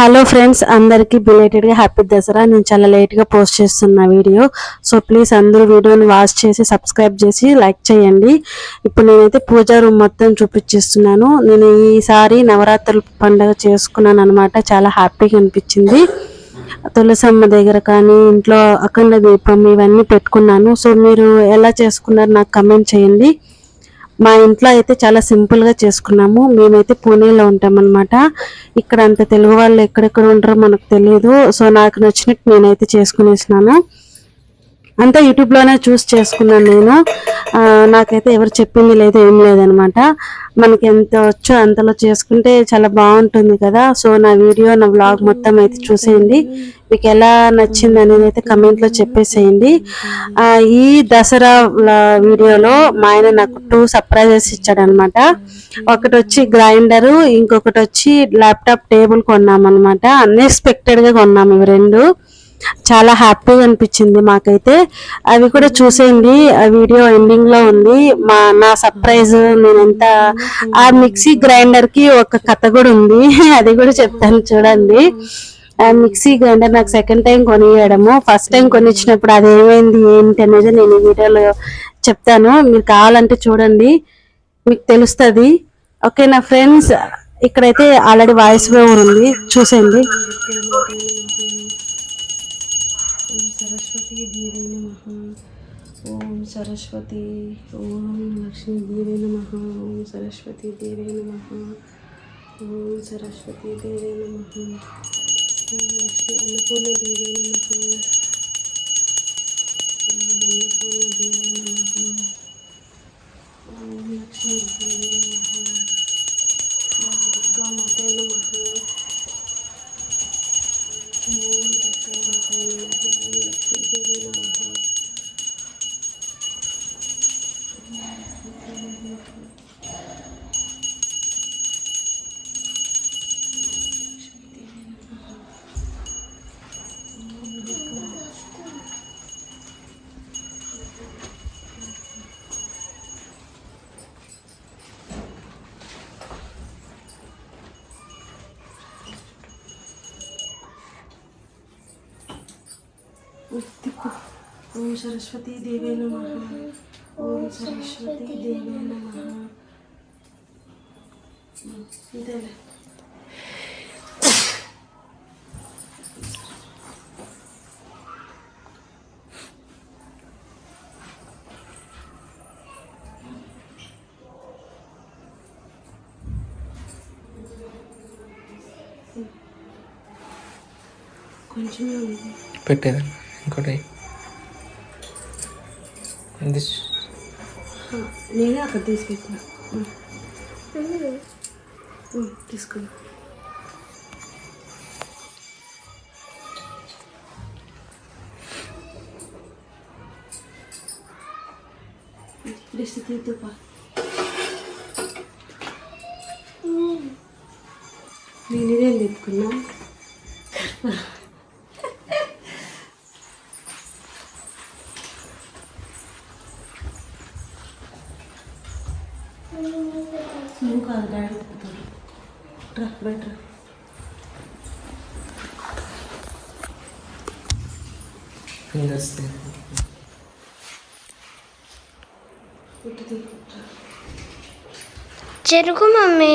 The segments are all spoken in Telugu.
హలో ఫ్రెండ్స్, అందరికీ బిలేటెడ్గా హ్యాపీ దసరా. నేను చాలా లేట్గా పోస్ట్ చేస్తున్న వీడియో. సో ప్లీజ్ అందరూ వీడియోని వాచ్ చేసి సబ్స్క్రైబ్ చేసి లైక్ చేయండి. ఇప్పుడు నేనైతే పూజా రూమ్ మొత్తం చూపించేస్తున్నాను. నేను ఈసారి నవరాత్రుల పండుగ చేసుకున్నాను అనమాట. చాలా హ్యాపీగా అనిపించింది. తులసమ్మ దగ్గర కానీ ఇంట్లో అఖండ దీపం ఇవన్నీ పెట్టుకున్నాను. సో మీరు ఎలా చేసుకున్నారు నాకు కమెంట్ చేయండి. మా ఇంట్లో అయితే చాలా సింపుల్గా చేసుకున్నాము. మేమైతే పూణేలో ఉంటామన్నమాట. ఇక్కడ అంత తెలుగు వాళ్ళు ఎక్కడెక్కడ ఉంటారో మనకు తెలియదు. సో నాకు నచ్చినట్టు నేనైతే చేసుకునేసినాను. అంతా యూట్యూబ్లోనే చూస్ చేసుకున్నాను నేను. నాకైతే ఎవరు చెప్పింది లేదు, ఏం లేదనమాట. మనకి ఎంత వచ్చో అంతలో చేసుకుంటే చాలా బాగుంటుంది కదా. సో నా వీడియో, నా వ్లాగ్ మొత్తం అయితే చూసేయండి. మీకు ఎలా నచ్చింది అనేది అయితే కమెంట్లో చెప్పేసేయండి. ఈ దసరా వీడియోలో మా ఆయన నాకు 2 సర్ప్రైజెస్ ఇచ్చాడనమాట. ఒకటి వచ్చి గ్రైండరు, ఇంకొకటి వచ్చి ల్యాప్టాప్ టేబుల్ కొన్నామన్నమాట. అన్ఎక్స్పెక్టెడ్గా కొన్నాము ఇవి 2. చాలా హ్యాపీగా అనిపించింది మాకైతే. అవి కూడా చూసేయండి, ఆ వీడియో ఎండింగ్ లో ఉంది. నా సర్ప్రైజ్ నేనెంత. ఆ మిక్సీ గ్రైండర్ కి ఒక కథ కూడా ఉంది, అది కూడా చెప్తాను చూడండి. ఆ మిక్సీ గ్రైండర్ నాకు సెకండ్ టైం కొనియడము. ఫస్ట్ టైం కొనిచ్చినప్పుడు అది ఏమైంది ఏంటి అనేది నేను ఈ వీడియోలో చెప్తాను. మీరు కావాలంటే చూడండి, మీకు తెలుస్తుంది. ఓకేనా ఫ్రెండ్స్, ఇక్కడైతే ఆల్రెడీ వాయిస్ ఓవర్ ఉంది, చూసేయండి. सरस्वती देवी नमः। ओम सरस्वती, ओम लक्ष्मी देवी नमः। ओम सरस्वती देवी नमः। ओम सरस्वती देवी नमः। ओम लक्ष्मी अन्नपूर्णा देवी नमः। ओम अन्नपूर्णा देवी नमः। ओम लक्ष्मी देवी नमः। ओम दुर्गा माता नमः। ओम दुर्गा माता नमः। ओम सरस्वती देवी नमः। ओम सरस्वती देवी नमः। इधर కొంచెం పెట్టేదాన్ని ఇంకోటి నేనే అక్కడ తీసుకెళ్తున్నా. తీసుకున్నా. దిష్టి తీద్దుపా. నేను ఇదేం తెప్పుకున్నా. నువ్వు కాదు, డాడీ తిప్పుతాడు. రా బయట చెరుకు మమ్మీ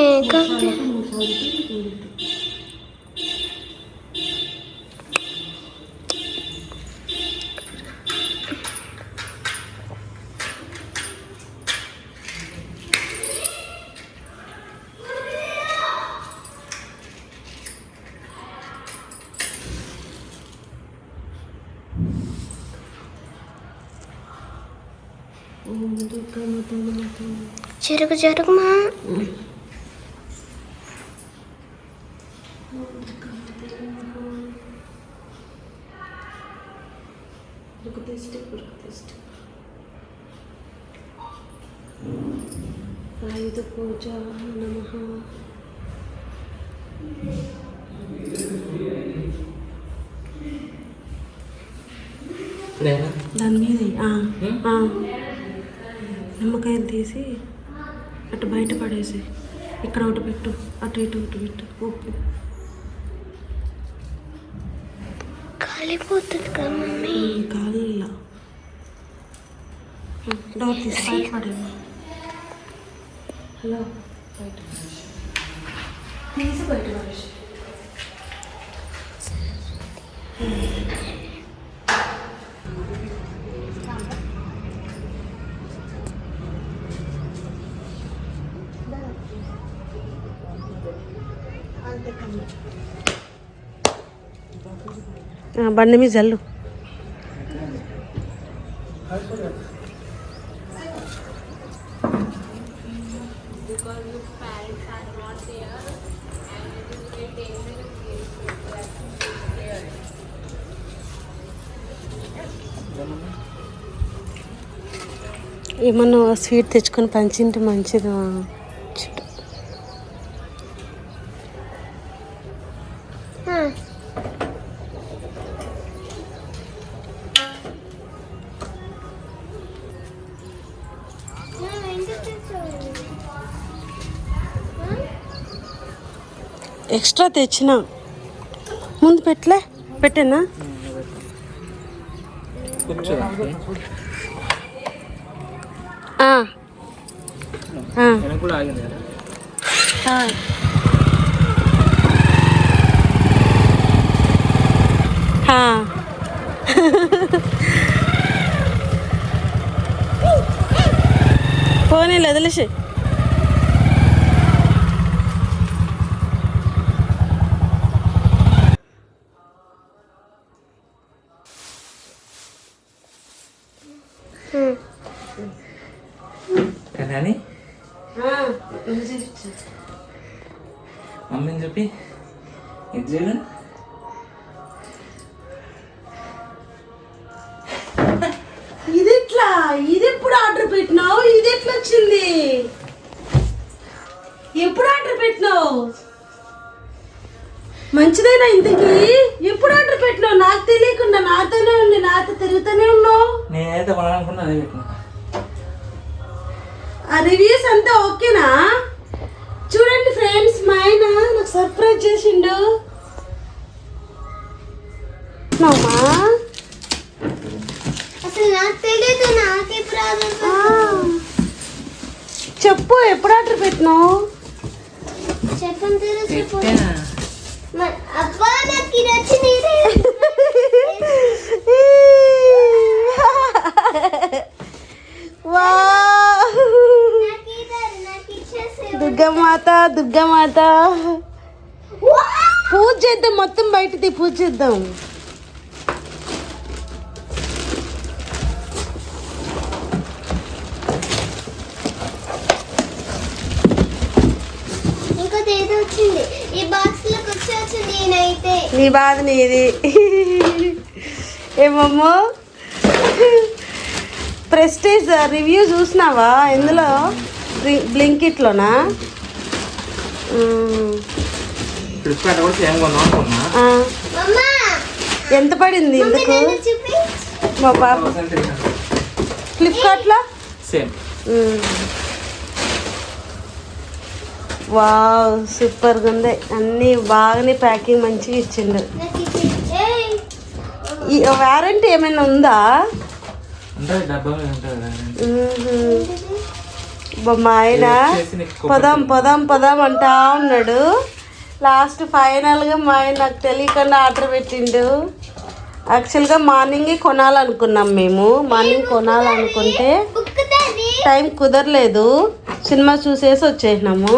చెరుకు చెరుకుమా. ఆయుధ పూజ నమః. దాని మీద నిమ్మకాయలు తీసి అటు బయట పడేసి ఇక్కడ ఒకటి పెట్టు, అటు ఇటు ఒకటి పెట్టు. ఉప్పు కాలిపోతుంది కదా మమ్మీ. కాలిలా డోర్ తీసి బయటపడేమో. హలో బయట తీసి బయట పడేసి. బండి మీద జల్లు. ఏమన్నా స్వీట్ తెచ్చుకొని పంచింటే మంచిది. ఎక్స్ట్రా తెచ్చిన ముందు పెట్టేనా? పోనీ వదిలేసి. మమ్మీని చెప్పి ఇది చేయను. ఇది ఎట్లా? ఇది ఎప్పుడు ఆర్డర్ పెట్టినావు? ఇది ఎట్లా వచ్చింది? ఎప్పుడు ఆర్డర్ పెట్టినావు? మంచిదేనా ఇంతకి? ఎప్పుడు ఆర్డర్ పెట్టినావు? నాకు తెలియకుండా నాతోనే ఉండి నాతో తిరుగుతూనే ఉన్నావు. నేనైతే కొనాలనుకున్నా అదే పెట్టినా. ఆ రివ్యూస్ అంతా ఓకేనా? చూడండి ఫ్రెండ్స్, మా ఆయన నాకు సర్ప్రైజ్ చేసిండు. అసలు నాకు తెలియదు. నాకే ప్రాబ్లం. చెప్పు, ఎప్పుడు ఆర్డర్ పెట్టినావు? చెప్పండి తెలుసు. అబ్బా నాకు ఇది వచ్చింది. దుర్గామాత పూజ చేద్దాం. మొత్తం బయటది పూజ చేద్దాం. ఇంకోటి ఏదో వచ్చింది ఈ బాక్స్ లోకి వచ్చింది. నేనైతే నీ బాధ నీది. ఏమమ్మో ప్రెస్టేజ్ రివ్యూ చూసినావా? ఎందులో? బ్లింకిట్లోనా? ఫ్లిప్కార్ట్ కూడా సేమ్ కొన్నాం అనుకున్నా. ఎంత పడింది ఇందుకు? మా పాప ఫ్లిప్కార్ట్లో సేమ్. వావ్, సూపర్గా ఉంది. అన్నీ బాగానే ప్యాకింగ్ మంచిగా ఇచ్చిండు. ఈ వారంటీ ఏమైనా ఉందా? మా ఆయన పొదాం అంటా ఉన్నాడు. లాస్ట్ ఫైనల్గా మా ఆయన నాకు తెలియకుండా ఆర్డర్ పెట్టిండు. యాక్చువల్గా మార్నింగే కొనాలనుకున్నాం మేము. మార్నింగ్ కొనాలనుకుంటే టైం కుదరలేదు. సినిమా చూసేసి వచ్చేసినాము.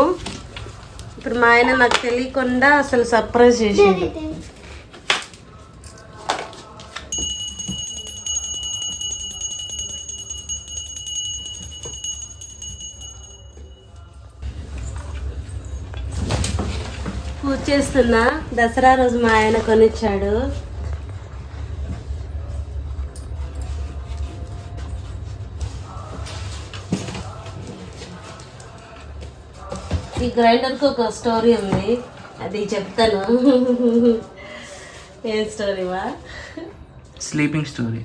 ఇప్పుడు మా ఆయన నాకు తెలియకుండా అసలు సర్ప్రైజ్ చేసిండు. పూజ చేస్తున్నా. దసరా రోజు మా ఆయన కొనిచ్చాడు. ఈ గ్రైండర్కి ఒక స్టోరీ ఉంది, అది చెప్తాను. ఏం స్టోరీవా? Sleeping story.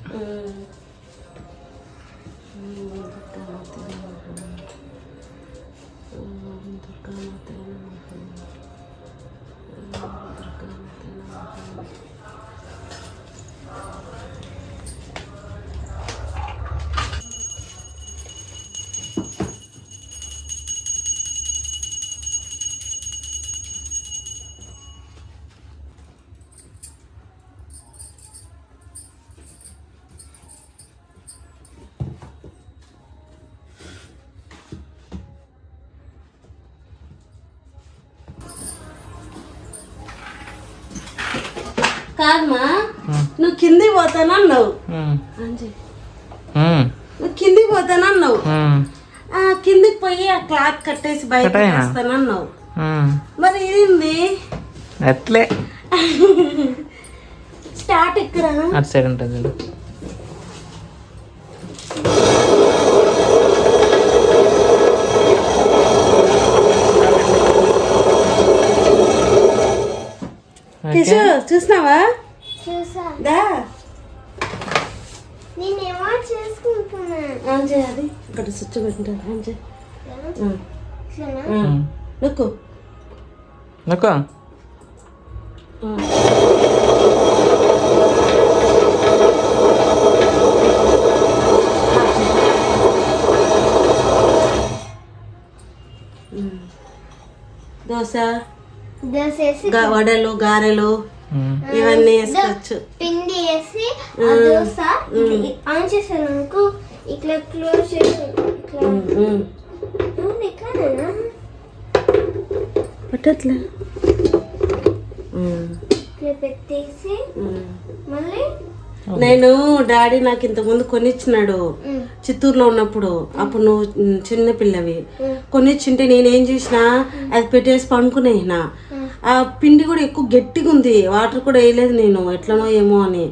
కాదమ్మా నువ్వు కిందికి పోతానన్నావు నువ్వు కిందికి పోతానన్నావు కిందికి పోయి ఆ క్లాత్ కట్టేసి బయట వేస్తానన్నావు మరి ఏంది అట్లే స్టార్ట్ ఇక్కడ అటు సైడ్ ఉంటుంది చూడు. చూసినావా చూసా దా నేనేమో చేసుకుంటున్నా అది ఇక్కడ స్విచ్ పెట్టింటాను ఇట్లనా? నొక్కు నొక్కు. దోశ దోశ వేసి వడలు గారెలు ఇవన్నీ వేసుకోవచ్చు. పిండి వేసి ఆ దోశ ఆన్ చేసాను అనుకో ఇట్లా క్లోజ్ చేసి ఇట్లా ఇట్లా పట్టట్లే ఇట్లా పెట్టేసి మళ్ళీ నేను డాడీ నాకు ఇంత ముందు కొనిచ్చినాడు చిత్తూరులో ఉన్నప్పుడు. అప్పుడు నువ్వు చిన్న పిల్లవి కొనిచ్చింటే నేనేం చేసినా అది పెట్టేసి పండుకునేసిన. ఆ పిండి కూడా ఎక్కువ గట్టిగా ఉంది, వాటర్ కూడా వేయలేదు నేను, ఎట్లనో ఏమో అని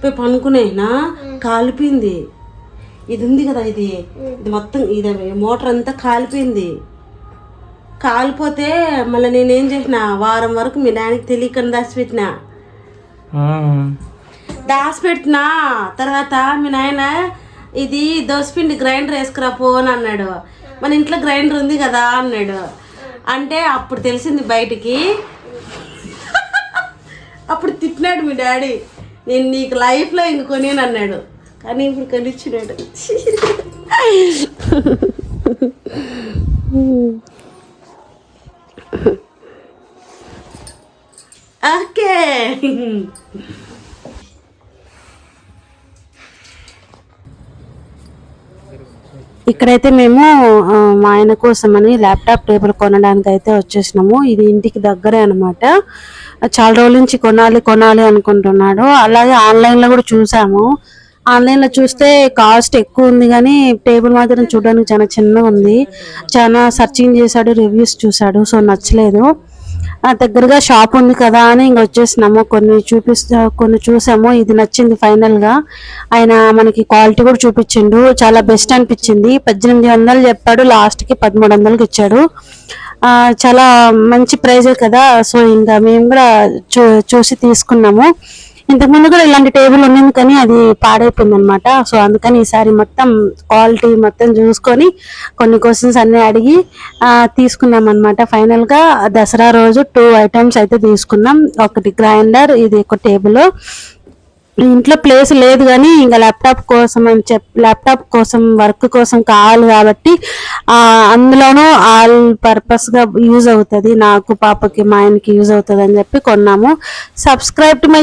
పోయి పండుకునేనా కాలిపోయింది. ఇది ఉంది కదా ఇది మొత్తం ఇది మోటార్ అంతా కాలిపోయింది. కాలిపోతే మళ్ళీ నేనేం చేసిన వారం వరకు మీ నాన్నకి తెలియకుండా దాచిపెట్టినా. తర్వాత మీ నాయన ఇది దోసపిండి గ్రైండర్ వేసుకురా పో అని అన్నాడు. మన ఇంట్లో గ్రైండర్ ఉంది కదా అన్నాడు. అంటే అప్పుడు తెలిసింది బయటికి. అప్పుడు తిట్టినాడు మీ డాడీ, నేను నీకు లైఫ్లో ఇంక కొనేను అన్నాడు. కానీ ఇప్పుడు కొనిచ్చినాడు. ఓకే ఇక్కడైతే మేము మా ఆయన కోసమని ల్యాప్టాప్ టేబుల్ కొనడానికి అయితే వచ్చేసినాము. ఇది ఇంటికి దగ్గరే అనమాట. చాలా రోజుల నుంచి కొనాలి అనుకుంటున్నాడు. అలాగే ఆన్లైన్లో కూడా చూసాము. ఆన్లైన్లో చూస్తే కాస్ట్ ఎక్కువ ఉంది కానీ టేబుల్ మాత్రం చూడడానికి చాలా చిన్నగా ఉంది. చాలా సర్చింగ్ చేశాడు, రివ్యూస్ చూసాడు, సో నచ్చలేదు. దగ్గరగా షాప్ ఉంది కదా అని ఇంక వచ్చేసినాము. కొన్ని చూసాము, ఇది నచ్చింది ఫైనల్ గా. ఆయన మనకి క్వాలిటీ కూడా చూపించిండు, చాలా బెస్ట్ అనిపించింది. 1800 చెప్పాడు, లాస్ట్ కి 1300కి ఇచ్చాడు. చాలా మంచి ప్రైజే కదా, సో ఇంకా మేము కూడా చూసి తీసుకున్నాము. ఇంతకుముందు కూడా ఇలాంటి టేబుల్ ఉన్నింది కానీ అది పాడైపోయింది అనమాట. సో అందుకని ఈసారి మొత్తం క్వాలిటీ మొత్తం చూసుకొని కొన్ని క్వశ్చన్స్ అన్ని అడిగి తీసుకున్నాం అనమాట. ఫైనల్ గా దసరా రోజు 2 ఐటమ్స్ అయితే తీసుకున్నాం. ఒకటి గ్రైండర్, ఇది ఒక టేబుల్. ఇంట్లో ప్లేస్ లేదు కానీ ఇంకా ల్యాప్టాప్ కోసం వర్క్ కోసం కావాలి కాబట్టి అందులోనూ ఆల్ పర్పస్ గా యూజ్ అవుతుంది. నాకు, పాపకి, మా ఆయనకి యూజ్ అవుతుంది అని చెప్పి కొన్నాము. Subscribe to my